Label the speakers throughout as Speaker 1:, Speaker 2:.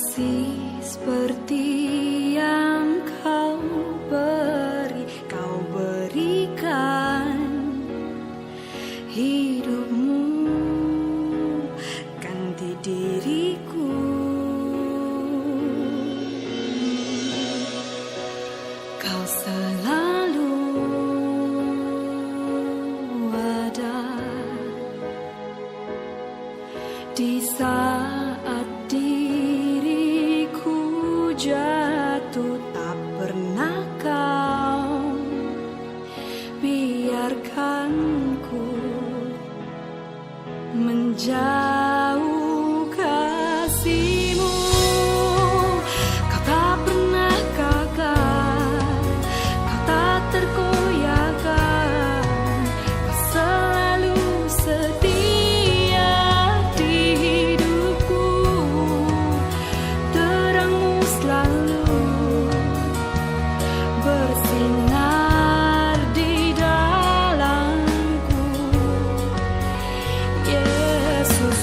Speaker 1: kasih seperti yang kau berikan hidupmu ganti diriku. Kau selalu ada di saat diriku jatuh, tak pernah kau biarkan ku menjauh kasihmu. Kau tak pernah gagal, kau tak tergoyahkan, kau selalu setia di hidupku. Terangmu selalu bersinar di dalamku. Yesus,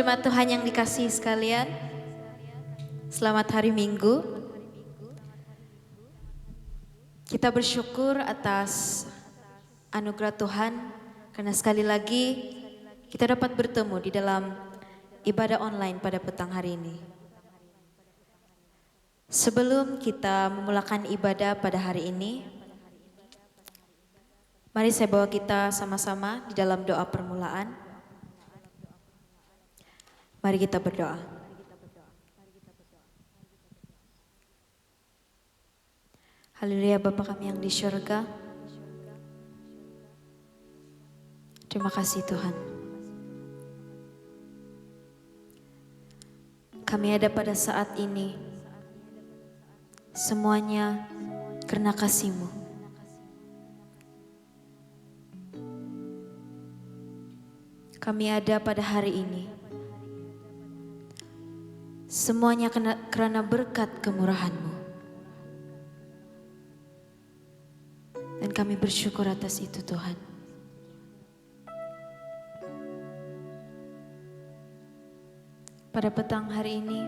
Speaker 2: Jemaat Tuhan yang dikasihi sekalian, selamat hari Minggu. Kita bersyukur atas anugerah Tuhan karena sekali lagi kita dapat bertemu di dalam ibadah online pada petang hari ini. Sebelum kita memulakan ibadah pada hari ini, mari saya bawa kita sama-sama di dalam doa permulaan. Mari kita berdoa. Haleluya Bapa kami yang di surga. Terima kasih Tuhan. Kami ada pada saat ini semuanya karena kasih-Mu. Kami ada pada hari ini semuanya karena berkat kemurahan-Mu. Dan kami bersyukur atas itu Tuhan. Pada petang hari ini,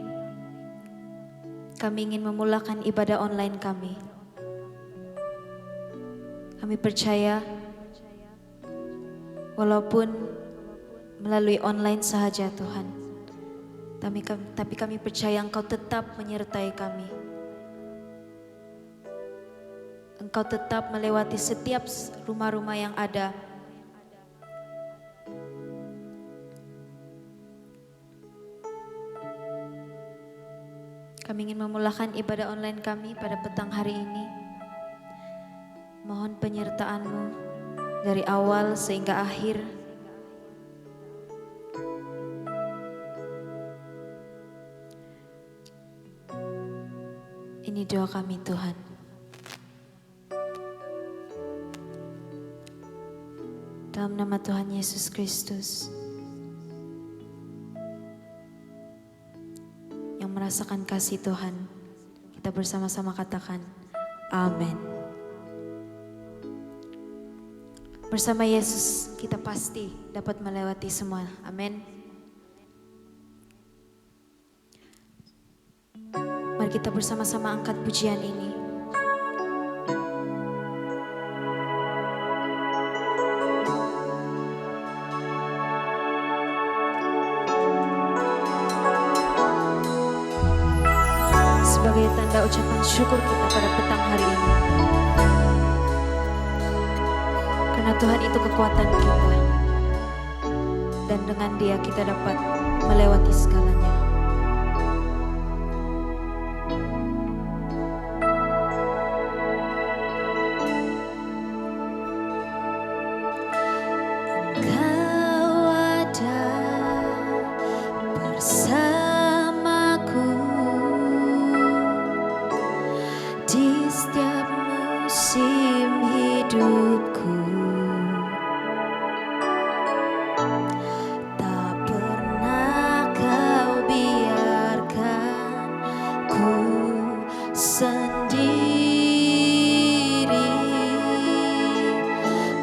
Speaker 2: kami ingin memulakan ibadah online kami. Kami percaya, walaupun melalui online sahaja Tuhan, tapi kami percaya Engkau tetap menyertai kami. Engkau tetap melewati setiap rumah-rumah yang ada. Kami ingin memulakan ibadah online kami pada petang hari ini. Mohon penyertaan-Mu dari awal sehingga akhir. Ini doa kami Tuhan. Dalam nama Tuhan Yesus Kristus. Yang merasakan kasih Tuhan, kita bersama-sama katakan amin. Bersama Yesus kita pasti dapat melewati semua. Amin. Mari kita bersama-sama angkat pujian ini. Sebagai tanda ucapan syukur kita pada petang hari ini. Karena Tuhan itu kekuatan kita. Dan dengan Dia kita dapat melewati segalanya.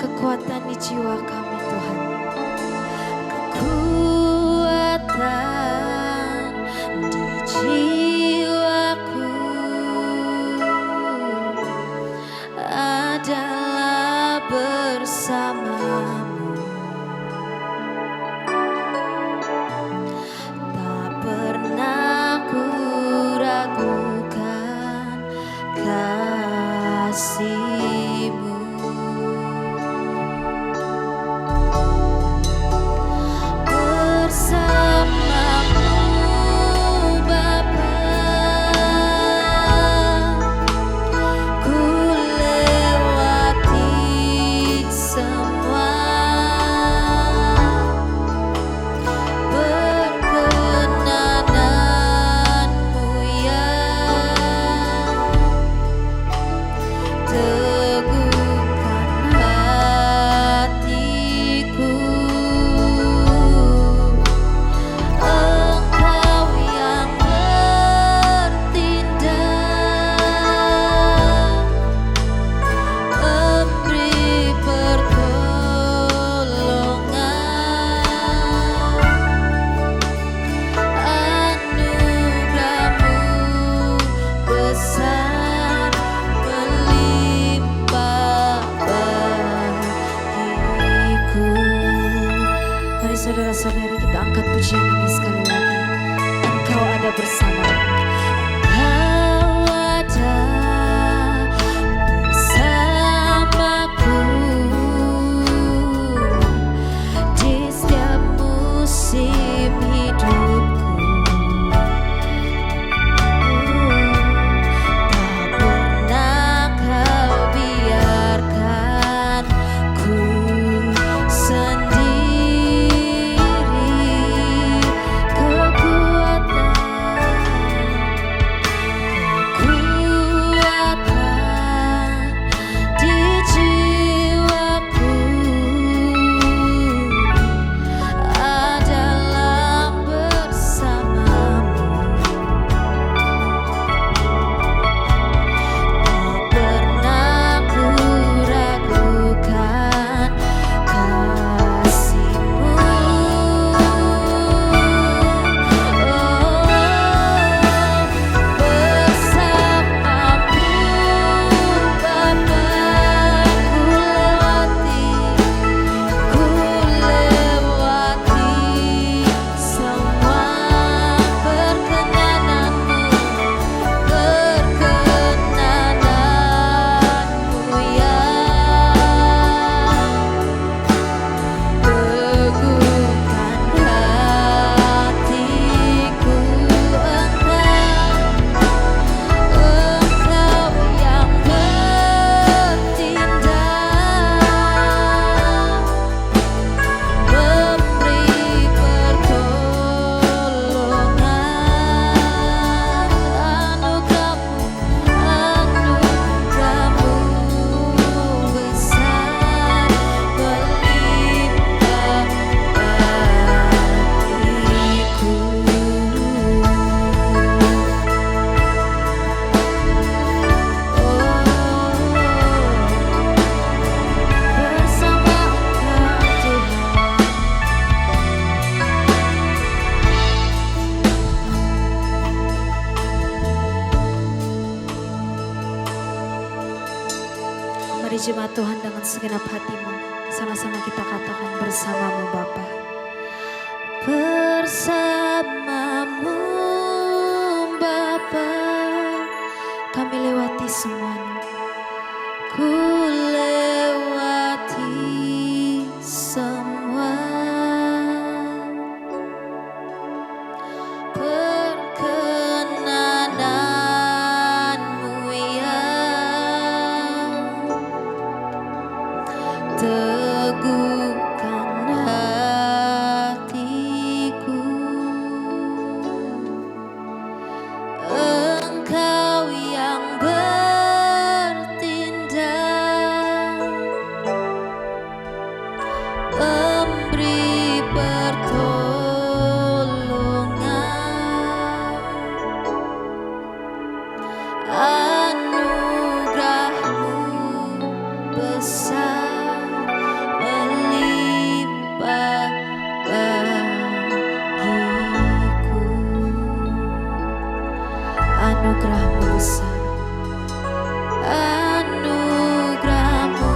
Speaker 2: Kekuatan di jiwa kami Tuhan. Kekuatan di jiwaku adalah bersamamu. Tak pernah ku ragukan kasih-Mu. Mari jemaat Tuhan dengan segenap hatimu, sama-sama kita katakan bersamamu Bapa. Bersamamu Bapa, kami lewati semuanya. Ku lewati semua perkenananmu yang teguhkan hatiku. Engkau yang bertindak, memberi pertolongan. Anugerahmu besar melimpah bagiku. Anugerahmu besar, anugerahmu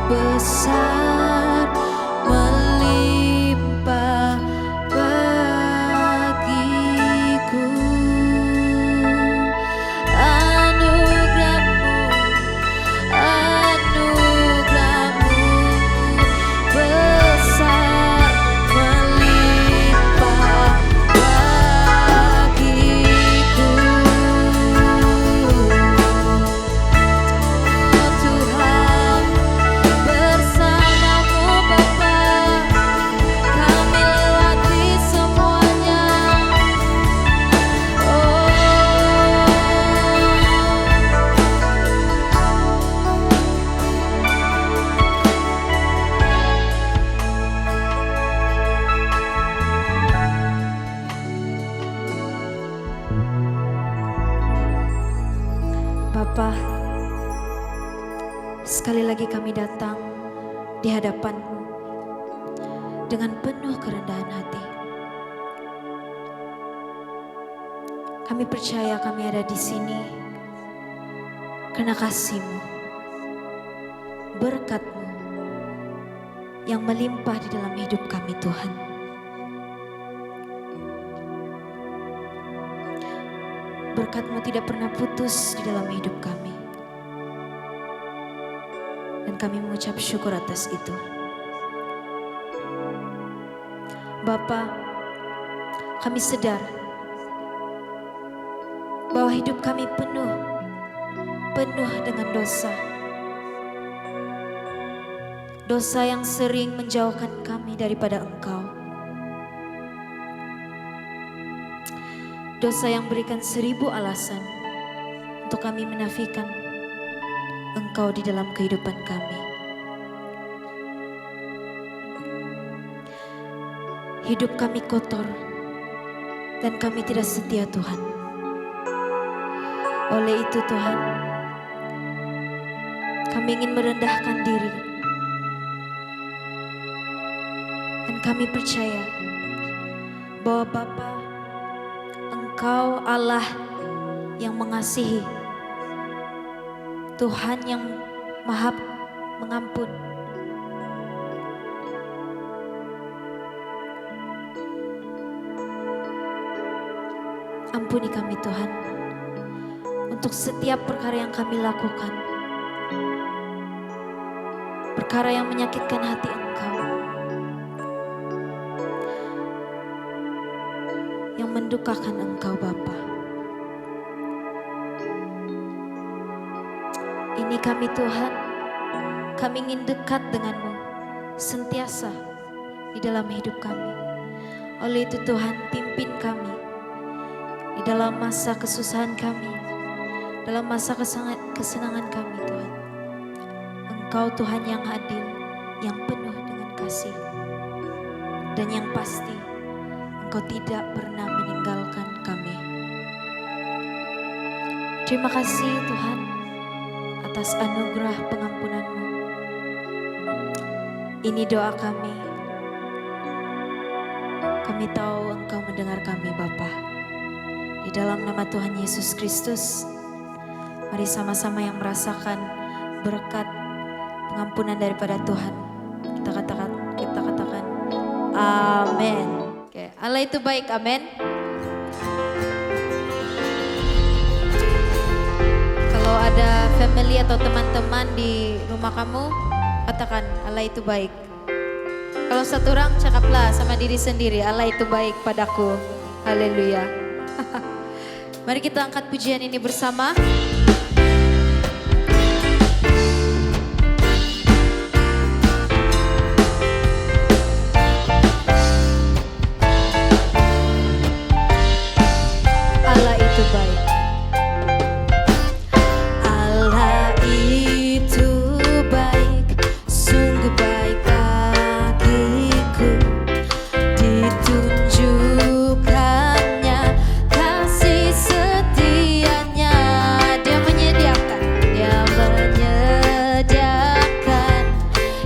Speaker 2: besar melimpah bagiku. Anugerahmu besar melimpah bagiku. Tuhan, bersamamu Bapa, kami lewati semuanya. Bapa, sekali lagi kami datang di hadapan-Mu dengan penuh kerendahan hati. Kami percaya kami ada di sini karena kasih-Mu, berkat-Mu yang melimpah di dalam hidup kami Tuhan. Berkat-Mu tidak pernah putus di dalam hidup kami. Dan kami mengucap syukur atas itu. Bapa, kami sadar bahwa hidup kami penuh dengan dosa. Dosa yang sering menjauhkan kami daripada Engkau. Dosa yang berikan 1000 alasan untuk kami menafikan Engkau di dalam kehidupan kami. Hidup kami kotor dan kami tidak setia Tuhan. Oleh itu Tuhan, kami ingin merendahkan diri. Dan kami percaya bahwa Bapa, Engkau Allah yang mengasihi, Tuhan yang Maha Mengampun. Ampuni kami Tuhan untuk setiap perkara yang kami lakukan, perkara yang menyakitkan hati Engkau, yang mendukakan Engkau Bapa. Ini kami Tuhan, kami ingin dekat denganmu sentiasa di dalam hidup kami. Oleh itu Tuhan, pimpin kami di dalam masa kesusahan kami, dalam masa kesenangan kami Tuhan. Engkau Tuhan yang adil, yang penuh dengan kasih, dan yang pasti Engkau tidak pernah meninggalkan kami. Terima kasih Tuhan atas anugerah pengampunan-Mu. Ini doa kami. Kami tahu Engkau mendengar kami Bapa. Di dalam nama Tuhan Yesus Kristus, mari sama-sama yang merasakan berkat pengampunan daripada Tuhan. Kita katakan amin. Oke, Allah itu baik, amin. Kalau ada family atau teman-teman di rumah kamu, katakan Allah itu baik. Kalau satu orang cakaplah sama diri sendiri, Allah itu baik padaku. Haleluya. Mari kita angkat pujian ini bersama. Allah itu baik. Allah itu baik, sungguh baik bagiku. Ditunjukkannya kasih setianya. Dia menyediakan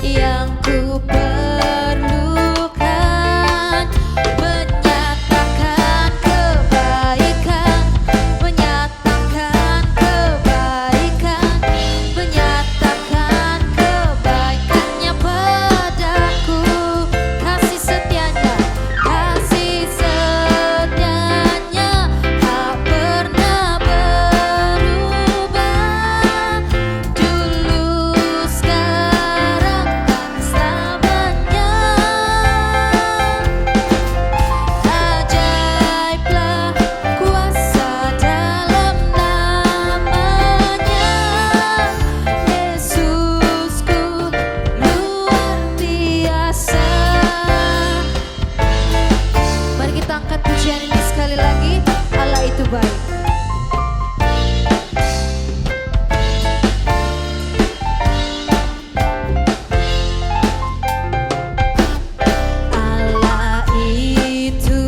Speaker 2: yang ku perlukan. Menyatakan kebaikan, menyatakan kebaikan, menyatakan kebaikannya padaku. Kasih setianya tak pernah berubah. Dulu, sekarang, dan selamanya. Ajaiblah kuasa dalam namanya. Yesusku luar biasa. Mari kita angkat pujian ini sekali lagi. Allah itu baik. Allah itu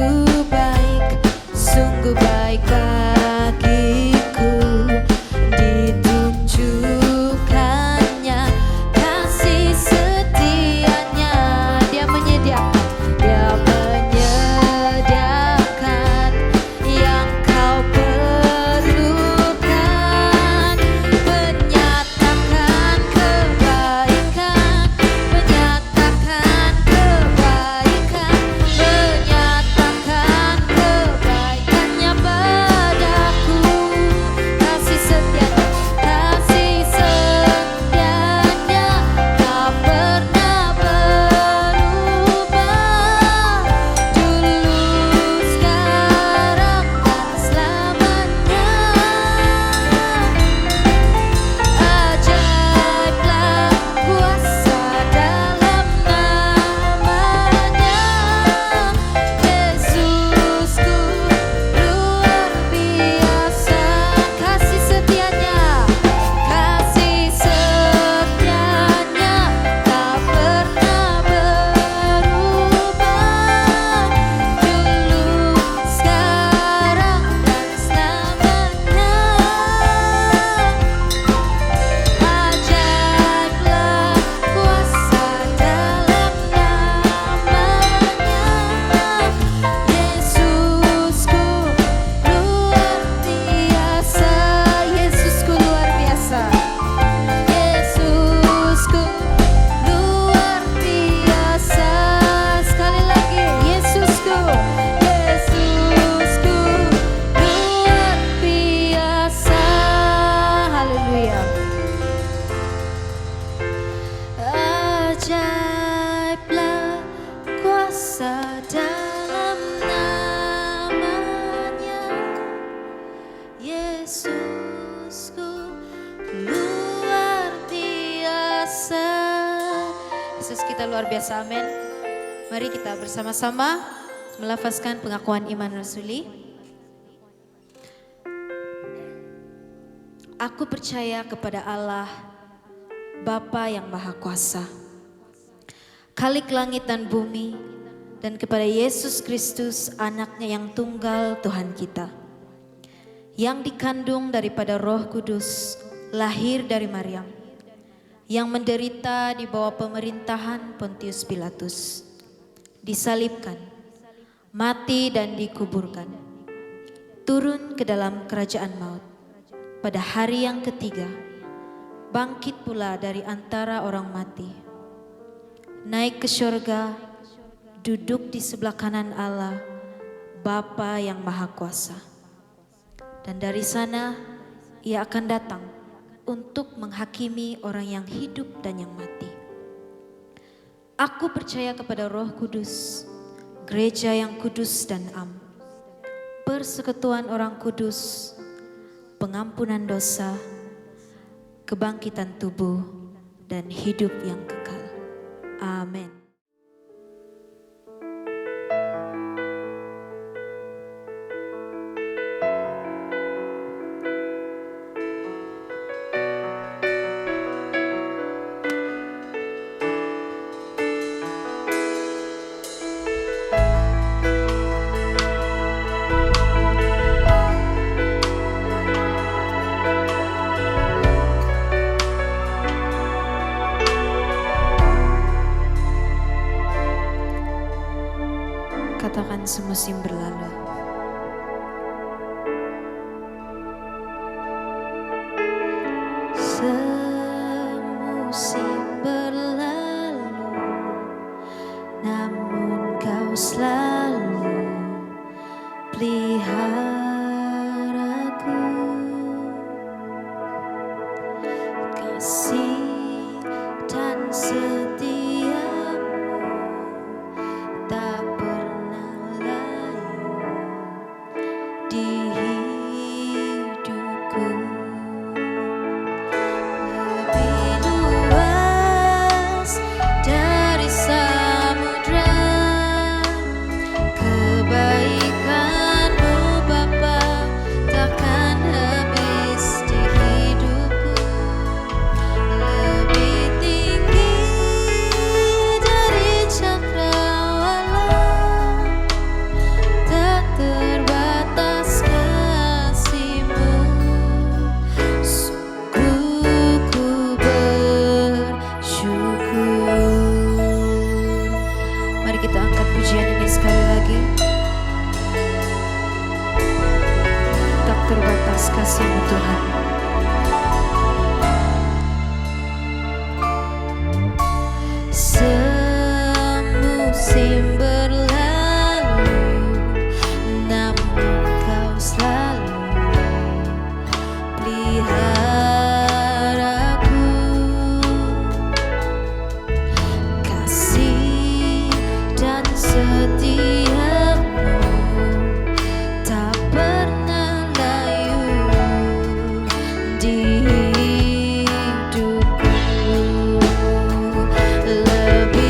Speaker 2: baik, sungguh baik bagiku. Ditunjukkannya kasih setianya. Dia menyediakan yang kau perlukan. Menyatakan kebaikan, menyatakan kebaikan, menyatakan kebaikannya padaku. Kasih setianya tak pernah berubah. Dulu, sekarang, dan selamanya. Ajaiblah kuasa dalam namanya. Yesusku luar biasa. Kasih setianya tak pernah berubah. Dulu, sekarang, dan selamanya. Ajaiblah kuasa dalam namanya. Yesusku luar biasa. Yesusku luar biasa. Yesusku luar biasa. Sekali lagi, Yesusku luar biasa. Haleluya. Ajaiblah kuasa dalam namanya. Yesusku luar biasa. Yesus kita luar biasa, amin. Mari kita bersama-sama melafazkan pengakuan iman rasuli. Aku percaya kepada Allah, Bapa yang Maha Kuasa, Khalik langit dan bumi, dan kepada Yesus Kristus, anaknya yang tunggal Tuhan kita, yang dikandung daripada Roh Kudus, lahir dari Maryam, yang menderita di bawah pemerintahan Pontius Pilatus, disalibkan, mati dan dikuburkan, turun ke dalam kerajaan maut. Pada hari yang ketiga, bangkit pula dari antara orang mati, naik ke syurga, duduk di sebelah kanan Allah, Bapa yang Maha Kuasa. Dan dari sana ia akan datang untuk menghakimi orang yang hidup dan yang mati. Aku percaya kepada Roh Kudus, gereja yang kudus dan am, persekutuan orang kudus, pengampunan dosa, kebangkitan tubuh, dan hidup yang kekal. Amin. Katakan semusim berlalu. Semusim berlalu, namun kau selalu peliharaku. Kasih dan setiamu tak pernah layu di hidupku. Lebih luas dari samudra kebaikan-Mu Bapa, takkan habis di hidupku. Lebih tinggi dari cakrawala, tak terbatas kasih-Mu. Sungguh ku bersyukur. Mari kita angkat pujian ini sekali lagi. Tak terbatas kasih-Mu Tuhan. Semusim berlalu, namun kau selalu peliharaku. Kasih dan setia-Mu tak pernah layu di hidupku. Lebih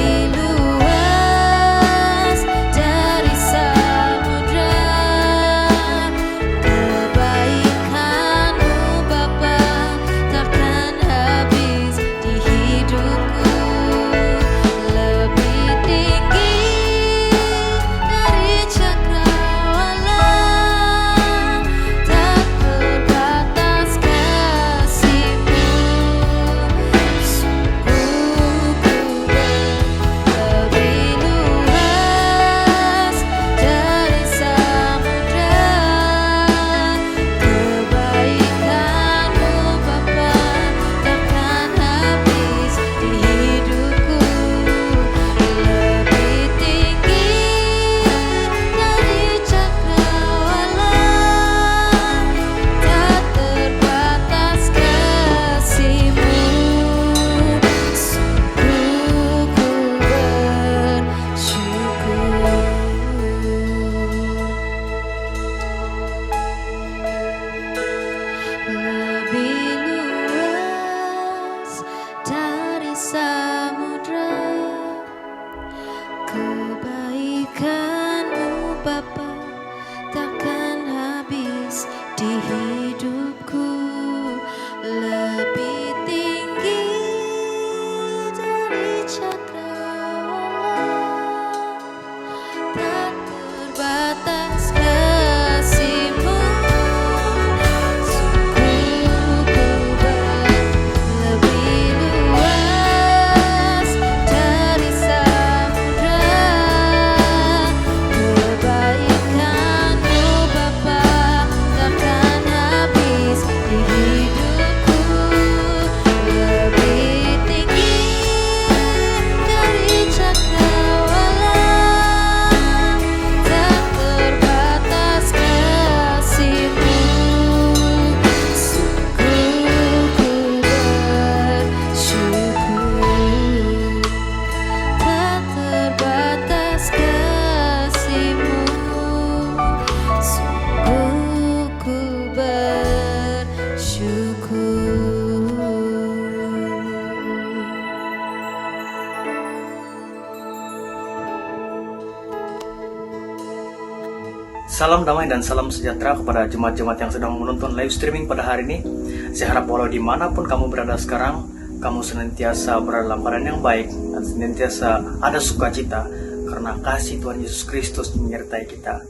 Speaker 3: Salam damai dan salam sejahtera kepada jemaat-jemaat yang sedang menonton live streaming pada hari ini. Saya harap walau dimanapun kamu berada sekarang, kamu senantiasa berada dalam keadaan yang baik dan senantiasa ada sukacita karena kasih Tuhan Yesus Kristus menyertai kita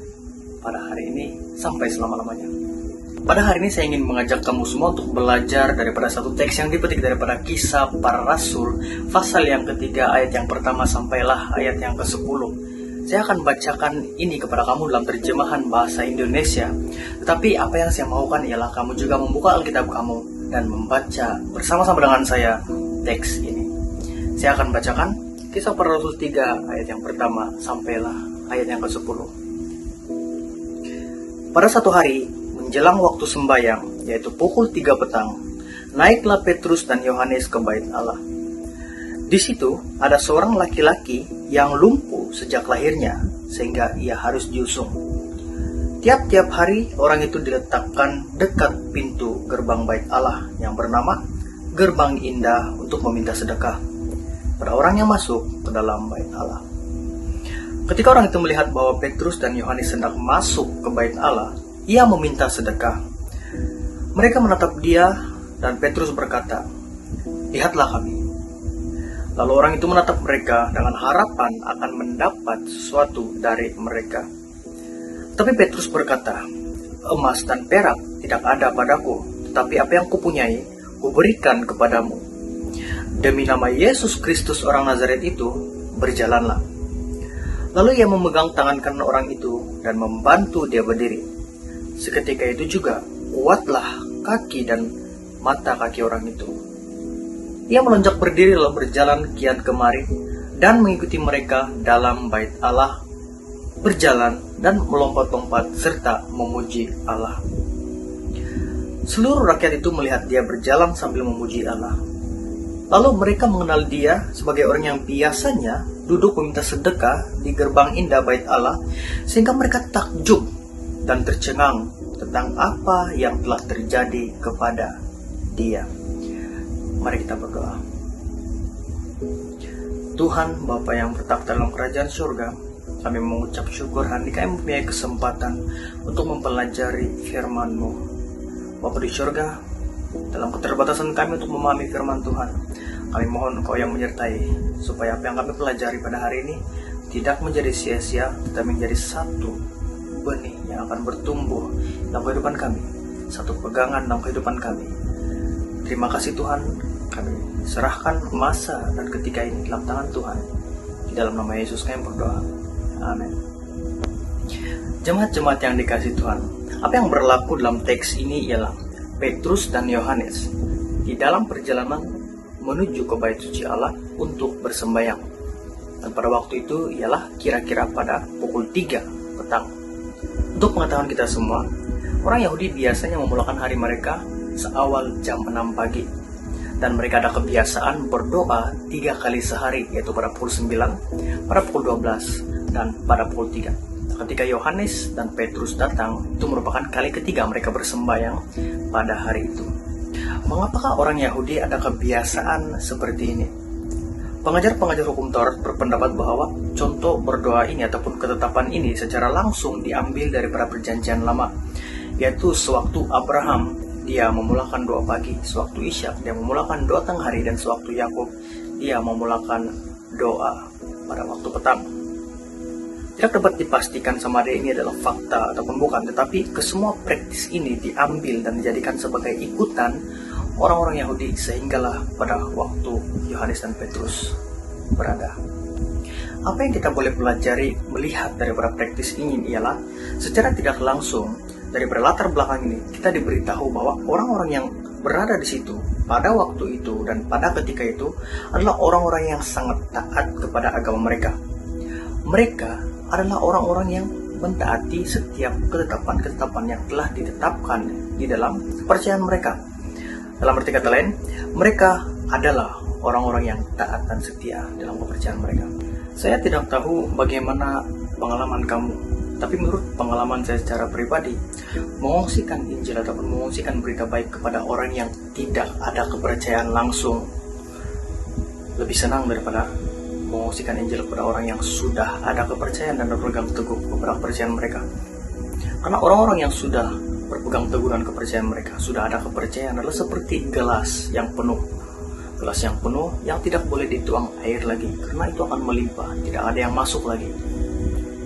Speaker 3: pada hari ini sampai selama-lamanya. Pada hari ini saya ingin mengajak kamu semua untuk belajar daripada satu teks yang dipetik daripada Kisah Para Rasul, pasal yang ketiga ayat yang pertama sampailah ayat yang ke-10. Saya akan bacakan ini kepada kamu dalam terjemahan bahasa Indonesia. Tetapi apa yang saya maukan ialah kamu juga membuka Alkitab kamu dan membaca bersama-sama dengan saya teks ini. Saya akan bacakan Kisah Para Rasul 3 ayat yang pertama sampailah ayat yang ke-10. Pada satu hari menjelang waktu sembahyang, yaitu pukul 3 petang, naiklah Petrus dan Yohanes ke bait Allah. Di situ ada seorang laki-laki yang lumpuh sejak lahirnya, sehingga ia harus diusung. Tiap-tiap hari orang itu diletakkan dekat pintu gerbang bait Allah yang bernama Gerbang Indah untuk meminta sedekah pada orang yang masuk ke dalam bait Allah. Ketika orang itu melihat bahwa Petrus dan Yohanes hendak masuk ke bait Allah, ia meminta sedekah. Mereka menatap dia dan Petrus berkata, "Lihatlah kami." Lalu orang itu menatap mereka dengan harapan akan mendapat sesuatu dari mereka. Tapi Petrus berkata, "Emas dan perak tidak ada padaku, tetapi apa yang kupunyai, kuberikan kepadamu. Demi nama Yesus Kristus orang Nazaret itu, berjalanlah." Lalu ia memegang tangan kanan orang itu dan membantu dia berdiri. Seketika itu juga, kuatlah kaki dan mata kaki orang itu. Ia melonjak berdiri lalu berjalan kian kemari dan mengikuti mereka dalam bait Allah, berjalan dan melompat-lompat serta memuji Allah. Seluruh rakyat itu melihat dia berjalan sambil memuji Allah. Lalu mereka mengenal dia sebagai orang yang biasanya duduk meminta sedekah di gerbang indah bait Allah, sehingga mereka takjub dan tercengang tentang apa yang telah terjadi kepada dia. Mari kita berdoa. Tuhan Bapa yang bertakhta dalam kerajaan surga, kami mengucap syukur hari kami mempunyai kesempatan untuk mempelajari firman-Mu. Bapa di surga, dalam keterbatasan kami untuk memahami firman Tuhan, kami mohon Engkau yang menyertai, supaya apa yang kami pelajari pada hari ini tidak menjadi sia-sia, tetapi menjadi satu benih yang akan bertumbuh dalam kehidupan kami, satu pegangan dalam kehidupan kami. Terima kasih Tuhan, kami serahkan masa dan ketika ini dalam tangan Tuhan. Di dalam nama Yesus kami berdoa. Amin. Jemaat-jemaat yang dikasihi Tuhan, apa yang berlaku dalam teks ini ialah Petrus dan Yohanes di dalam perjalanan menuju ke bait suci Allah untuk bersembahyang. Dan pada waktu itu ialah kira-kira pada pukul 3 petang. Untuk pengetahuan kita semua, orang Yahudi biasanya memulakan hari mereka seawal jam 6 pagi. Dan mereka ada kebiasaan berdoa 3 kali sehari, yaitu pada pukul 9, pada pukul 12, dan pada pukul 3. Ketika Yohanes dan Petrus datang, itu merupakan kali ketiga mereka bersembahyang pada hari itu. Mengapakah orang Yahudi ada kebiasaan seperti ini? Pengajar-pengajar hukum Taurat berpendapat bahwa contoh berdoa ini ataupun ketetapan ini secara langsung diambil daripada perjanjian lama, yaitu sewaktu Abraham dia memulakan doa pagi, sewaktu Ishak dia memulakan doa tengah hari, dan sewaktu Yakub dia memulakan doa pada waktu petang. Tidak dapat dipastikan sama ada ini adalah fakta ataupun bukan, tetapi kesemua praktis ini diambil dan dijadikan sebagai ikutan orang-orang Yahudi, sehinggalah pada waktu Yohanes dan Petrus berada. Apa yang kita boleh pelajari melihat daripada praktis ini ialah secara tidak langsung dari latar belakang ini kita diberitahu bahwa orang-orang yang berada di situ pada waktu itu dan pada ketika itu adalah orang-orang yang sangat taat kepada agama mereka. Mereka adalah orang-orang yang mentaati setiap ketetapan-ketetapan yang telah ditetapkan di dalam kepercayaan mereka. Dalam arti kata lain, mereka adalah orang-orang yang taat dan setia dalam kepercayaan mereka. Saya tidak tahu bagaimana pengalaman kamu, tapi menurut pengalaman saya secara pribadi, mengungsikan Injil ataupun mengungsikan berita baik kepada orang yang tidak ada kepercayaan langsung lebih senang daripada mengungsikan Injil kepada orang yang sudah ada kepercayaan dan berpegang teguh kepada kepercayaan mereka. Karena orang-orang yang sudah berpegang teguh dengan kepercayaan mereka, sudah ada kepercayaan, adalah seperti gelas yang penuh. Gelas yang penuh yang tidak boleh dituang air lagi, karena itu akan melimpah, tidak ada yang masuk lagi.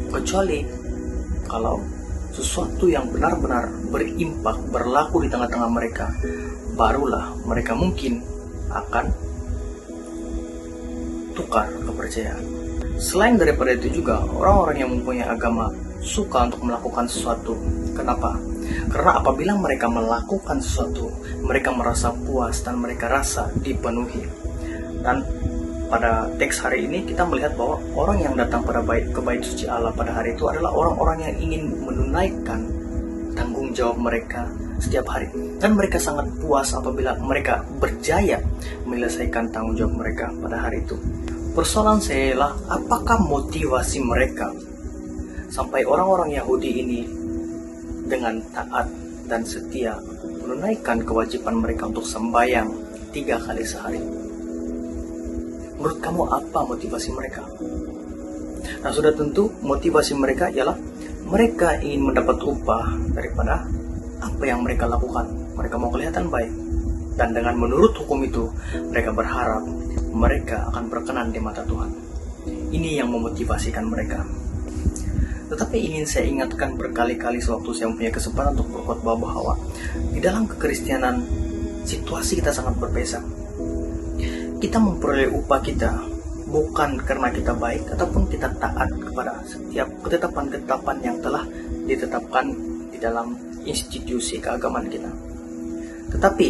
Speaker 3: Kecuali kalau sesuatu yang benar-benar berimpak, berlaku di tengah-tengah mereka, barulah mereka mungkin akan tukar kepercayaan. Selain daripada itu juga, orang-orang yang mempunyai agama suka untuk melakukan sesuatu. Kenapa? Karena apabila mereka melakukan sesuatu, mereka merasa puas dan mereka rasa dipenuhi. Dan pada teks hari ini kita melihat bahwa orang yang datang ke bait suci Allah pada hari itu adalah orang-orang yang ingin menunaikan tanggung jawab mereka setiap hari. Dan mereka sangat puas apabila mereka berjaya menyelesaikan tanggung jawab mereka pada hari itu. Persoalan saya adalah, apakah motivasi mereka sampai orang-orang Yahudi ini dengan taat dan setia menunaikan kewajiban mereka untuk sembahyang 3 kali sehari? Menurut kamu apa motivasi mereka? Nah, sudah tentu motivasi mereka ialah mereka ingin mendapat upah daripada apa yang mereka lakukan. Mereka mau kelihatan baik. Dan dengan menurut hukum itu, mereka berharap mereka akan berkenan di mata Tuhan. Ini yang memotivasikan mereka. Tetapi ingin saya ingatkan berkali-kali sewaktu saya mempunyai kesempatan untuk berkhotbah bahwa di dalam kekristenan situasi kita sangat berbeda. Kita memperoleh upah kita bukan karena kita baik ataupun kita taat kepada setiap ketetapan-ketetapan yang telah ditetapkan di dalam institusi keagamaan kita. Tetapi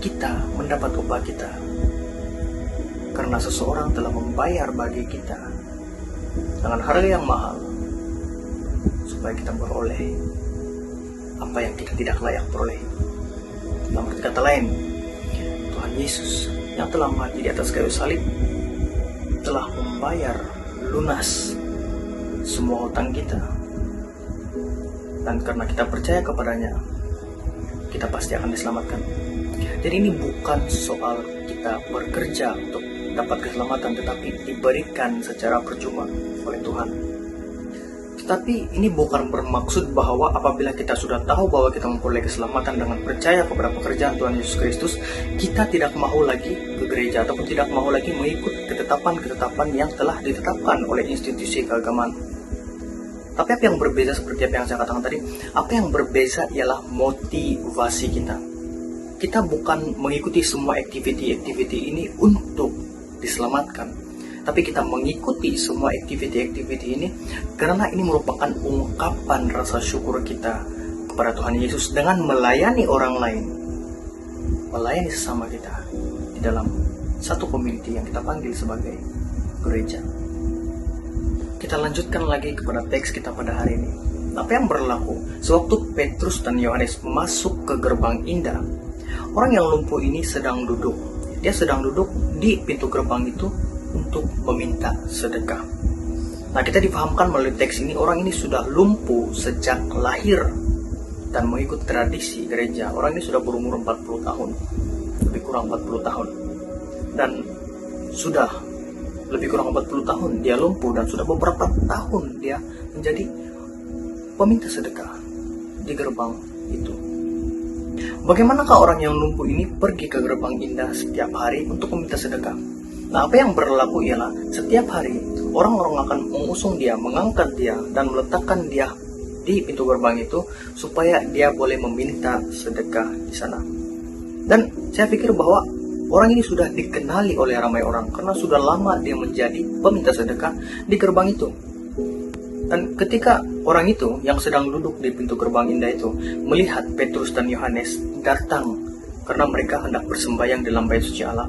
Speaker 3: kita mendapat upah kita karena seseorang telah membayar bagi kita dengan harga yang mahal supaya kita beroleh apa yang kita tidak layak peroleh. Dalam arti kata lain, Tuhan Yesus yang telah mati di atas kayu salib telah membayar lunas semua hutang kita. Dan karena kita percaya kepadanya, kita pasti akan diselamatkan. Jadi ini bukan soal kita bekerja untuk dapat keselamatan, tetapi diberikan secara percuma oleh Tuhan. Tetapi ini bukan bermaksud bahwa apabila kita sudah tahu bahwa kita memperoleh keselamatan dengan percaya kepada pekerjaan Tuhan Yesus Kristus, kita tidak mau lagi ke gereja ataupun tidak mau lagi mengikut ketetapan-ketetapan yang telah ditetapkan oleh institusi keagamaan. Tapi apa yang berbeda seperti apa yang saya katakan tadi, apa yang berbeda ialah motivasi kita. Kita bukan mengikuti semua aktiviti-aktiviti ini untuk diselamatkan, tapi kita mengikuti semua aktiviti-aktiviti ini karena ini merupakan ungkapan rasa syukur kita kepada Tuhan Yesus dengan melayani orang lain, melayani sesama kita di dalam satu community yang kita panggil sebagai gereja. Kita lanjutkan lagi kepada teks kita pada hari ini. Apa yang berlaku sewaktu Petrus dan Yohanes masuk ke gerbang indah? Orang yang lumpuh ini sedang duduk. Dia sedang duduk di pintu gerbang itu untuk meminta sedekah. Nah, kita dipahamkan melalui teks ini, orang ini sudah lumpuh sejak lahir dan mengikut tradisi gereja. Orang ini sudah berumur 40 tahun, lebih kurang 40 tahun. Dan sudah lebih kurang 40 tahun dia lumpuh dan sudah beberapa tahun dia menjadi peminta sedekah di gerbang itu. Bagaimanakah orang yang lumpuh ini pergi ke gerbang indah setiap hari untuk meminta sedekah? Nah, apa yang berlaku ialah setiap hari orang-orang akan mengusung dia, mengangkat dia, dan meletakkan dia di pintu gerbang itu supaya dia boleh meminta sedekah di sana. Dan saya pikir bahwa orang ini sudah dikenali oleh ramai orang karena sudah lama dia menjadi peminta sedekah di gerbang itu. Dan ketika orang itu yang sedang duduk di pintu gerbang indah itu melihat Petrus dan Yohanes datang karena mereka hendak bersembahyang dalam bait suci Allah,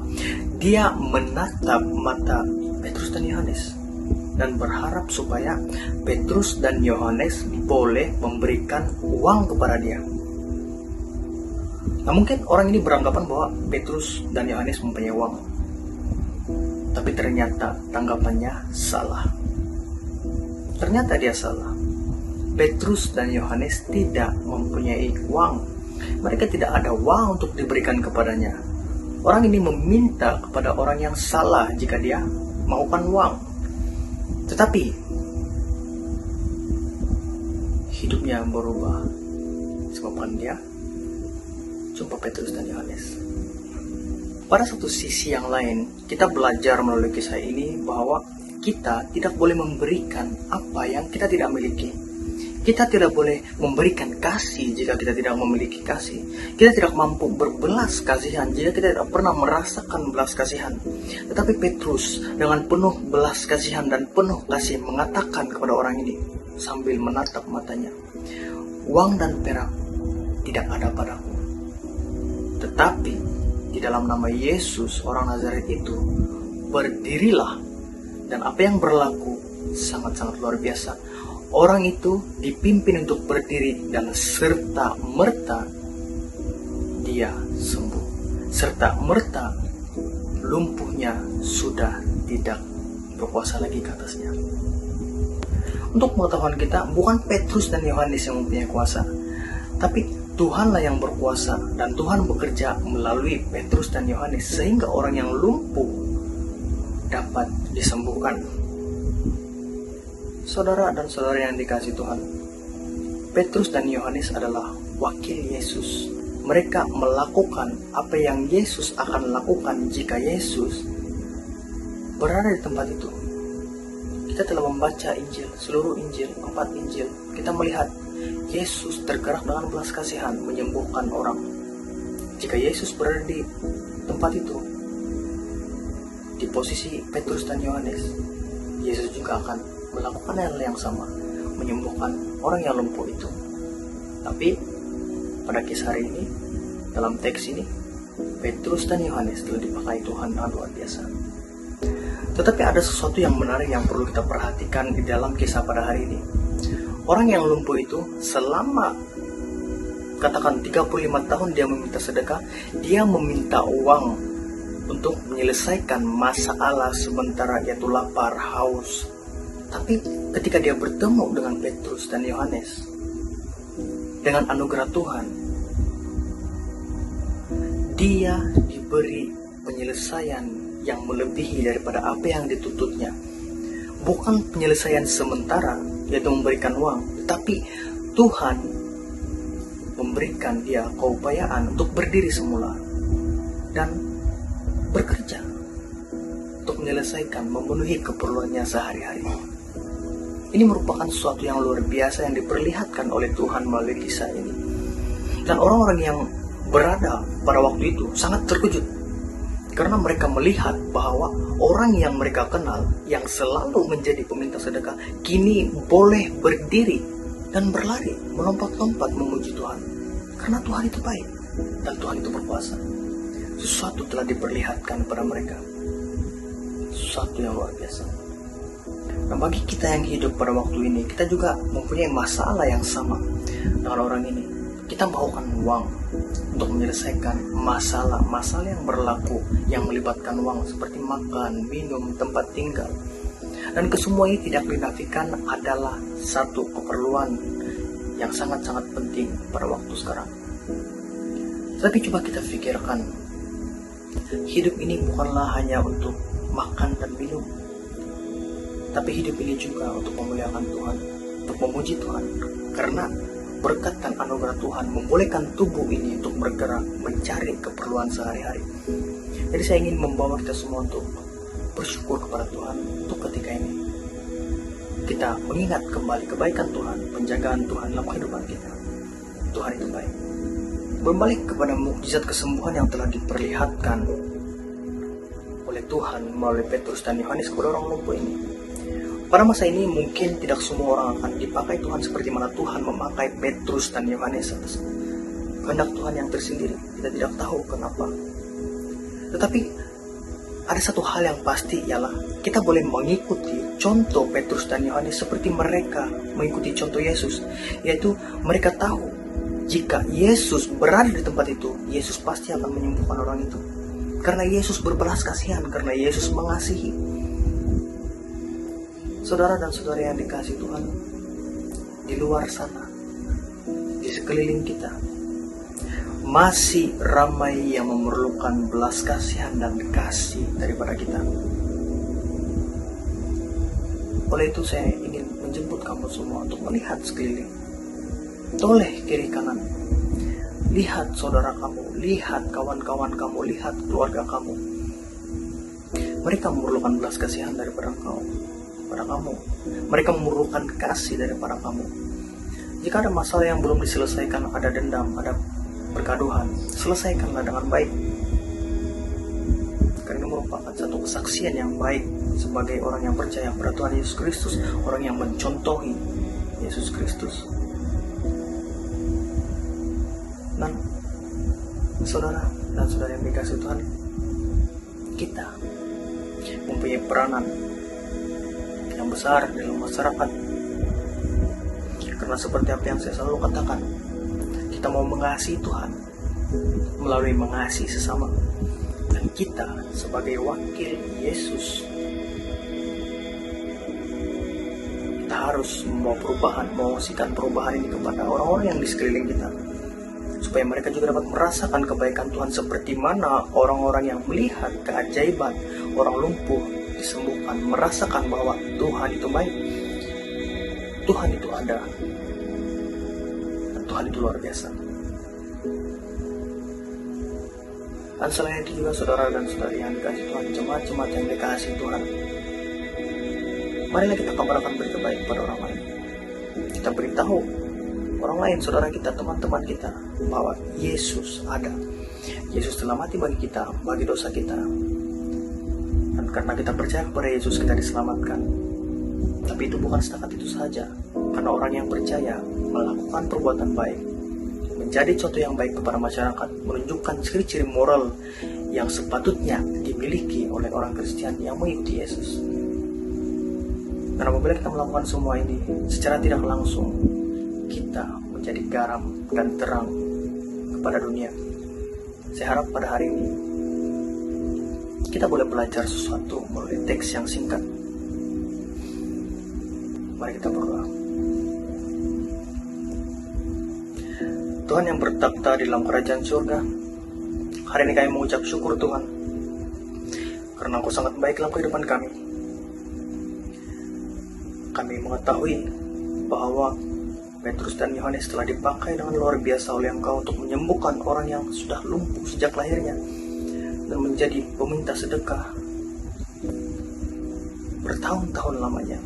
Speaker 3: dia menatap mata Petrus dan Yohanes dan berharap supaya Petrus dan Yohanes boleh memberikan uang kepada dia. Nah, mungkin orang ini beranggapan bahwa Petrus dan Yohanes mempunyai uang, tapi ternyata tanggapannya salah. Ternyata dia salah. Petrus dan Yohanes tidak mempunyai uang. Mereka tidak ada uang untuk diberikan kepadanya. Orang ini meminta kepada orang yang salah jika dia maukan uang. Tetapi hidupnya berubah sebabkan dia jumpa Petrus dan Yohanes. Pada satu sisi yang lain, kita belajar melalui kisah ini bahwa kita tidak boleh memberikan apa yang kita tidak miliki. Kita tidak boleh memberikan kasih jika kita tidak memiliki kasih. Kita tidak mampu berbelas kasihan jika kita tidak pernah merasakan belas kasihan. Tetapi Petrus dengan penuh belas kasihan dan penuh kasih mengatakan kepada orang ini sambil menatap matanya, "Uang dan perak tidak ada padaku. Tetapi di dalam nama Yesus orang Nazaret itu, berdirilah." Dan apa yang berlaku sangat-sangat luar biasa. Orang itu dipimpin untuk berdiri dan serta merta dia sembuh. Serta merta lumpuhnya sudah tidak berkuasa lagi ke atasnya. Untuk pengetahuan kita, bukan Petrus dan Yohanes yang mempunyai kuasa, tapi Tuhanlah yang berkuasa, dan Tuhan bekerja melalui Petrus dan Yohanes sehingga orang yang lumpuh dapat disembuhkan. Saudara dan saudara yang dikasihi Tuhan, Petrus dan Yohanes adalah wakil Yesus. Mereka melakukan apa yang Yesus akan lakukan jika Yesus berada di tempat itu. Kita telah membaca Injil, seluruh Injil, 4 Injil. Kita melihat Yesus tergerak dengan belas kasihan menyembuhkan orang. Jika Yesus berada di tempat itu, di posisi Petrus dan Yohanes, Yesus juga akan melakukan hal yang sama, menyembuhkan orang yang lumpuh itu. Tapi pada kisah hari ini, dalam teks ini, Petrus dan Yohanes telah dipakai Tuhan dengan luar biasa. Tetapi ada sesuatu yang menarik yang perlu kita perhatikan di dalam kisah pada hari ini. Orang yang lumpuh itu selama katakan 35 tahun dia meminta sedekah, dia meminta uang untuk menyelesaikan masalah sementara, yaitu lapar, haus. Tapi ketika dia bertemu dengan Petrus dan Yohanes, dengan anugerah Tuhan, dia diberi penyelesaian yang melebihi daripada apa yang dituntutnya. Bukan penyelesaian sementara, yaitu memberikan uang, tetapi Tuhan memberikan dia keupayaan untuk berdiri semula dan bekerja untuk menyelesaikan, memenuhi keperluannya sehari-hari. Ini merupakan sesuatu yang luar biasa yang diperlihatkan oleh Tuhan melalui kisah ini. Dan orang-orang yang berada pada waktu itu sangat terkejut, karena mereka melihat bahwa orang yang mereka kenal, yang selalu menjadi peminta sedekah, kini boleh berdiri dan berlari, melompat-lompat memuji Tuhan. Karena Tuhan itu baik dan Tuhan itu berkuasa. Sesuatu telah diperlihatkan pada mereka, sesuatu yang luar biasa. Nah, bagi kita yang hidup pada waktu ini, kita juga mempunyai masalah yang sama dengan orang ini. Kita maukan uang untuk menyelesaikan masalah-masalah yang berlaku, yang melibatkan uang seperti makan, minum, tempat tinggal. Dan kesemua ini tidak dinafikan adalah satu keperluan yang sangat-sangat penting pada waktu sekarang. Tapi coba kita pikirkan, hidup ini bukanlah hanya untuk makan dan minum, tapi hidup ini juga untuk memuliakan Tuhan, untuk memuji Tuhan. Karena berkat dan anugerah Tuhan membolehkan tubuh ini untuk bergerak mencari keperluan sehari-hari. Jadi saya ingin membawa kita semua untuk bersyukur kepada Tuhan untuk ketika ini kita mengingat kembali kebaikan Tuhan, penjagaan Tuhan dalam kehidupan kita. Tuhan itu baik. Berbalik kepada mukjizat kesembuhan yang telah diperlihatkan oleh Tuhan melalui Petrus dan Yohanes kepada orang lumpuh ini. Pada masa ini mungkin tidak semua orang akan dipakai Tuhan seperti mana Tuhan memakai Petrus dan Yohanes atas kehendak Tuhan yang tersendiri. Kita tidak tahu kenapa. Tetapi ada satu hal yang pasti, ialah kita boleh mengikuti contoh Petrus dan Yohanes seperti mereka mengikuti contoh Yesus. Yaitu mereka tahu jika Yesus berada di tempat itu, Yesus pasti akan menyembuhkan orang itu. Karena Yesus berbelas kasihan, karena Yesus mengasihi. Saudara dan saudara yang dikasihi Tuhan, di luar sana, di sekeliling kita, masih ramai yang memerlukan belas kasihan dan kasih daripada kita. Oleh itu saya ingin menjemput kamu semua untuk melihat sekeliling. toleh kiri kanan. Lihat saudara kamu, lihat kawan-kawan kamu, lihat keluarga kamu. Mereka memerlukan belas kasihan daripada kamu. Mereka memerlukan kasih daripada kamu. Jika ada masalah yang belum diselesaikan, ada dendam, ada pergaduhan, selesaikanlah dengan baik. Karena ini merupakan satu kesaksian yang baik sebagai orang yang percaya pada Tuhan Yesus Kristus, orang yang mencontohi Yesus Kristus. Dan saudara dan saudara yang dikasihi Tuhan, kita mempunyai peranan yang besar dalam masyarakat. Karena seperti apa yang saya selalu katakan, kita mau mengasihi Tuhan melalui mengasihi sesama. Dan kita sebagai wakil Yesus, kita harus membawa perubahan, mengungsikan perubahan ini kepada orang-orang yang di sekeliling kita, supaya mereka juga dapat merasakan kebaikan Tuhan, seperti mana orang-orang yang melihat keajaiban orang lumpuh disembuhkan, merasakan bahwa Tuhan itu baik, Tuhan itu ada, dan Tuhan itu luar biasa. Dan selain itu juga saudara dan saudari yang dikasih Tuhan, jemaat-jemaat yang dikasih Tuhan, marilah kita kabarkan berita baik pada orang lain. Kita beritahu orang lain, saudara kita, teman-teman kita, bahwa Yesus ada. Yesus telah mati bagi kita, bagi dosa kita. Dan karena kita percaya kepada Yesus, kita diselamatkan. Tapi itu bukan setakat itu saja. Karena orang yang percaya melakukan perbuatan baik, menjadi contoh yang baik kepada masyarakat, menunjukkan ciri-ciri moral yang sepatutnya dimiliki oleh orang Kristen yang mengikuti Yesus. Dan apabila kita melakukan semua ini secara tidak langsung, kita menjadi garam dan terang kepada dunia. Saya harap pada hari ini kita boleh belajar sesuatu melalui teks yang singkat. Mari kita berdoa. Tuhan yang bertakhta di dalam kerajaan surga, hari ini kami mengucap syukur Tuhan, karena Engkau sangat baik dalam kehidupan kami. Kami mengetahui bahwa Petrus dan Yohanes telah dipakai dengan luar biasa oleh Engkau untuk menyembuhkan orang yang sudah lumpuh sejak lahirnya dan menjadi peminta sedekah bertahun-tahun lamanya.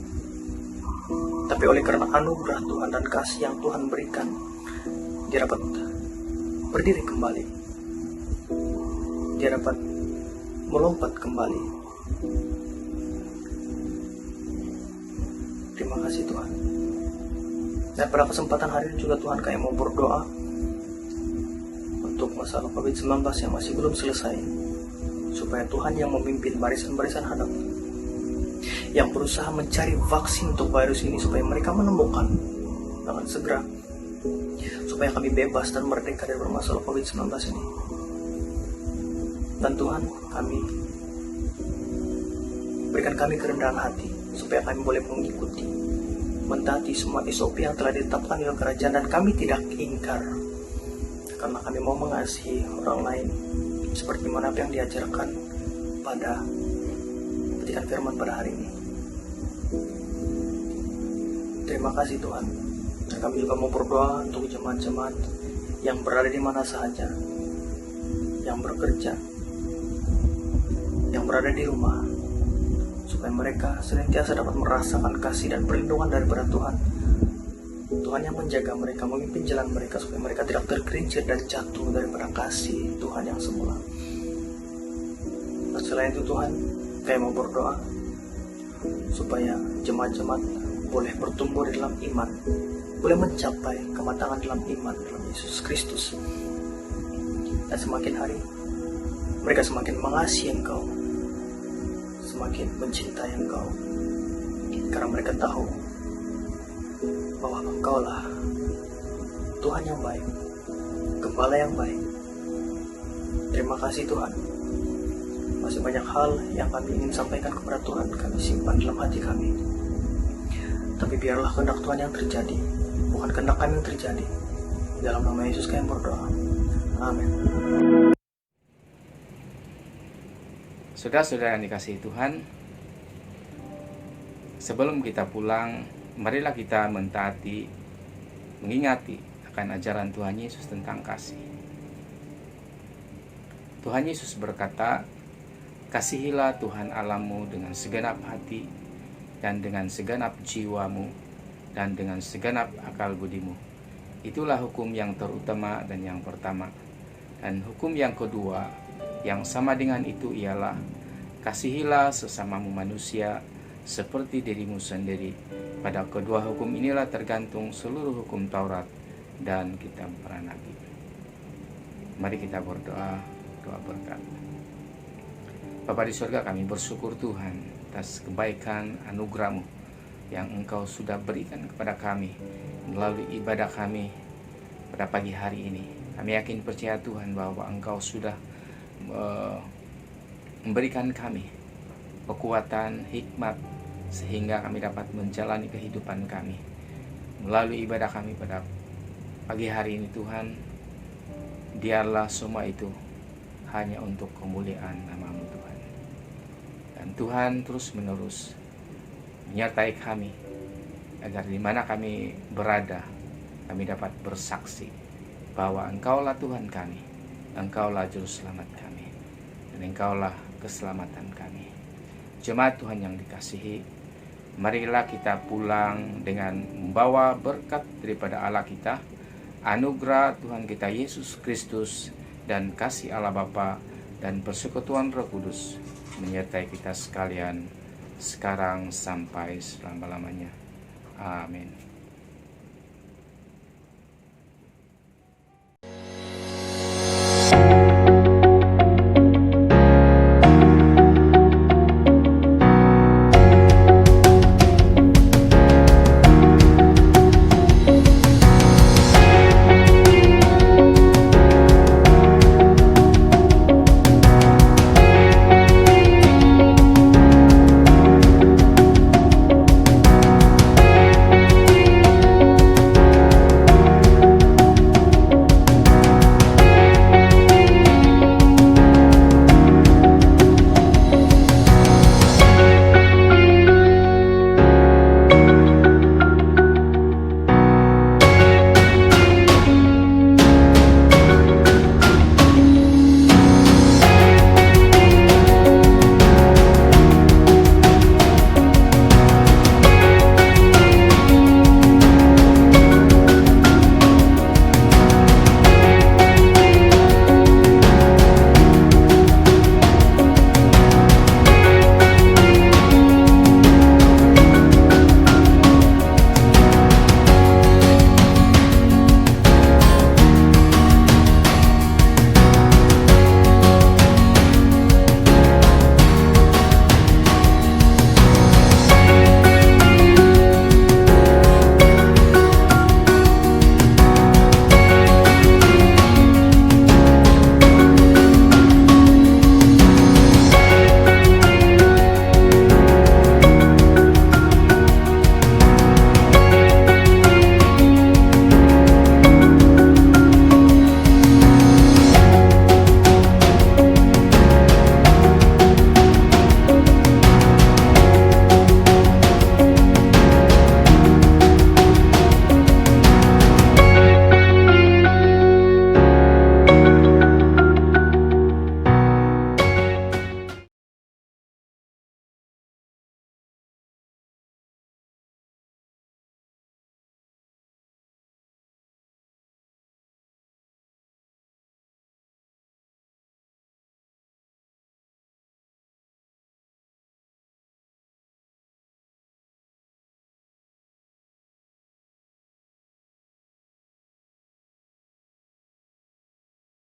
Speaker 3: Tapi oleh karena anugerah Tuhan dan kasih yang Tuhan berikan, dia dapat berdiri kembali. Dia dapat melompat kembali. Terima kasih Tuhan. Dan pada kesempatan hari ini juga Tuhan, kami mau berdoa untuk masalah COVID-19 yang masih belum selesai, supaya Tuhan yang memimpin barisan-barisan hadap yang berusaha mencari vaksin untuk virus ini, supaya mereka menemukan dengan segera, supaya kami bebas dan merdeka dari masalah COVID-19 ini. Dan Tuhan, kami berikan kami kerendahan hati, supaya kami boleh mengikuti, mentaati semua SOP yang telah ditetapkan dalam kerajaan, dan kami tidak ingkar, karena kami mau mengasihi orang lain seperti mana apa yang diajarkan pada petikan firman pada hari ini. Terima kasih Tuhan. Dan kami juga mau berdoa untuk jemaat-jemaat yang berada di mana saja, yang bekerja, yang berada di rumah, supaya mereka senantiasa dapat merasakan kasih dan perlindungan daripada Tuhan. Tuhan yang menjaga mereka, memimpin jalan mereka, supaya mereka tidak tergelincir dan jatuh daripada kasih Tuhan yang semula. Dan selain itu Tuhan, kami mau berdoa supaya jemaat-jemaat boleh bertumbuh di dalam iman, boleh mencapai kematangan dalam iman dalam Yesus Kristus. Dan semakin hari mereka semakin mengasihi Engkau, semakin mencintai Engkau, karena mereka tahu bahwa Engkaulah Tuhan yang baik, Gembala yang baik. Terima kasih Tuhan. Masih banyak hal yang kami ingin sampaikan kepada Tuhan, kami simpan dalam hati kami. Tapi biarlah kehendak Tuhan yang terjadi, bukan kehendak kami yang terjadi. Dalam nama Yesus kami berdoa. Amin.
Speaker 4: Saudara-saudara yang dikasihi Tuhan, sebelum kita pulang, marilah kita mentaati, mengingati akan ajaran Tuhan Yesus tentang kasih. Tuhan Yesus berkata, "Kasihilah Tuhan Allahmu dengan segenap hati dan dengan segenap jiwamu dan dengan segenap akal budimu." Itulah hukum yang terutama dan yang pertama. Dan hukum yang kedua yang sama dengan itu ialah, "Kasihilah sesamamu manusia seperti dirimu sendiri." Pada kedua hukum inilah tergantung seluruh hukum Taurat dan kitab para nabi. Mari kita berdoa, doa berkat. Bapa di surga, kami bersyukur Tuhan atas kebaikan anugerah-Mu yang Engkau sudah berikan kepada kami melalui ibadah kami pada pagi hari ini. Kami yakin percaya Tuhan bahwa Engkau sudah memberikan kami kekuatan, hikmat, sehingga kami dapat menjalani kehidupan kami melalui ibadah kami pada pagi hari ini. Tuhan, biarlah semua itu hanya untuk kemuliaan nama-Mu Tuhan. Dan Tuhan terus menerus menyertai kami agar di mana kami berada, kami dapat bersaksi bahwa Engkaulah Tuhan kami, Engkaulah Juru Selamat kami, dan Engkaulah keselamatan kami. Jemaat Tuhan yang dikasihi, marilah kita pulang dengan membawa berkat daripada Allah kita, anugerah Tuhan kita Yesus Kristus, dan kasih Allah Bapa dan persekutuan Roh Kudus menyertai kita sekalian sekarang sampai selama-lamanya. Amin.